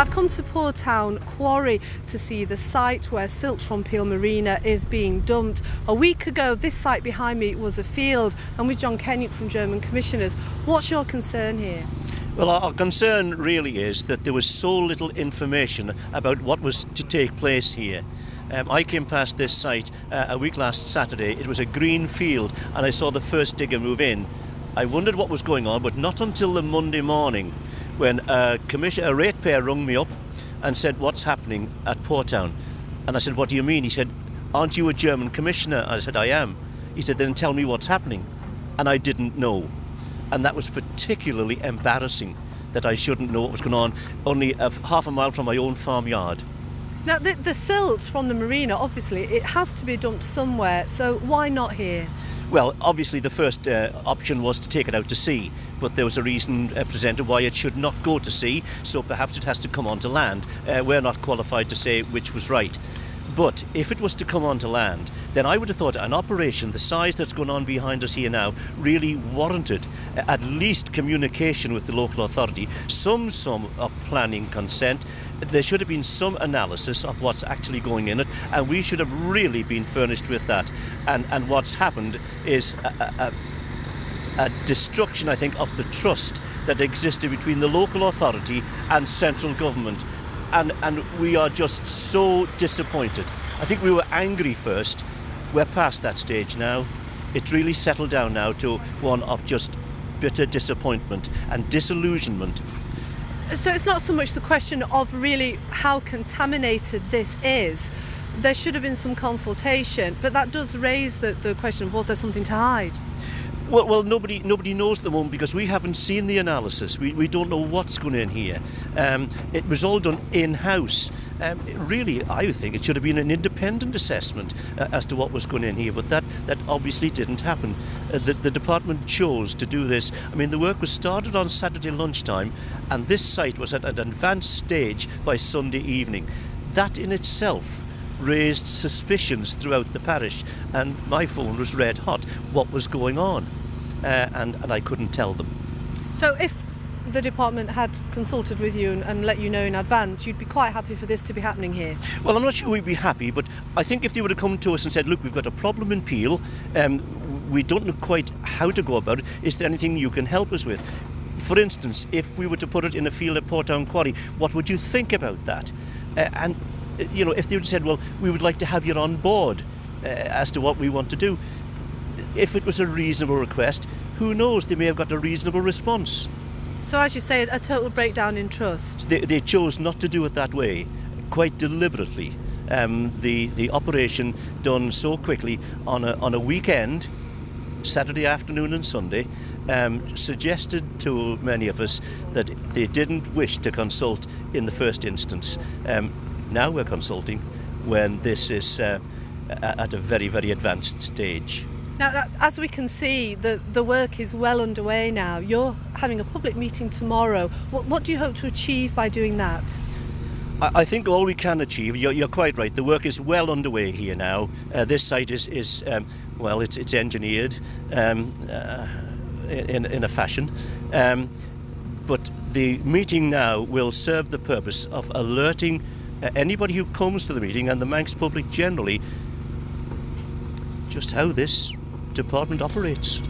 I've come to Poortown Quarry to see the site where silt from Peel Marina is being dumped. A week ago, this site behind me was a field, and with John Kenyon from German Commissioners. What's your concern here? Well, our concern really is that there was so little information about what was to take place here. I came past this site a week last Saturday. It was a green field and I saw the first digger move in. I wondered what was going on, but not until the Monday morning when a ratepayer rung me up and said, "What's happening at Poortown?" And I said, "What do you mean?" He said, "Aren't you a German commissioner?" I said, "I am." He said, "Then tell me what's happening." And I didn't know. And that was particularly embarrassing, that I shouldn't know what was going on only half a mile from my own farmyard. Now, the silt from the marina, obviously, it has to be dumped somewhere, so why not here? Well, obviously the first option was to take it out to sea, but there was a reason presented why it should not go to sea, so perhaps it has to come onto land. We're not qualified to say which was right. But if it was to come onto land, then I would have thought an operation the size that's going on behind us here now really warranted at least communication with the local authority, some of planning consent. There should have been some analysis of what's actually going in it, and we should have really been furnished with that. And what's happened is a destruction, I think, of the trust that existed between the local authority and central government. And we are just so disappointed. I think we were angry first. We're past that stage now. It's really settled down now to one of just bitter disappointment and disillusionment. So it's not so much the question of really how contaminated this is. There should have been some consultation, but that does raise the question of, was there something to hide? Well, nobody knows at the moment because we haven't seen the analysis. We don't know what's going in here. It was all done in-house. Really, I think it should have been an independent assessment as to what was going in here, but that obviously didn't happen. The department chose to do this. I mean, the work was started on Saturday lunchtime, and this site was at an advanced stage by Sunday evening. That in itself raised suspicions throughout the parish, and my phone was red hot. What was going on? And I couldn't tell them. So if the department had consulted with you and let you know in advance, you'd be quite happy for this to be happening here? Well, I'm not sure we'd be happy, but I think if they would have come to us and said, "Look, we've got a problem in Peel, we don't know quite how to go about it. Is there anything you can help us with?" For instance, if we were to put it in a field at Poortown Quarry, what would you think about that? And you know, if they would have said, "Well, we would like to have you on board as to what we want to do," if it was a reasonable request, who knows, they may have got a reasonable response. So as you say, a total breakdown in trust. They chose not to do it that way, quite deliberately. The operation done so quickly on a weekend, Saturday afternoon and Sunday, suggested to many of us that they didn't wish to consult in the first instance. Now we're consulting when this is at a very, very advanced stage. Now, as we can see, the work is well underway now. You're having a public meeting tomorrow. What do you hope to achieve by doing that? I think all we can achieve, you're quite right, the work is well underway here now. This site is well, it's engineered in a fashion. But the meeting now will serve the purpose of alerting anybody who comes to the meeting and the Manx public generally just how this department operates.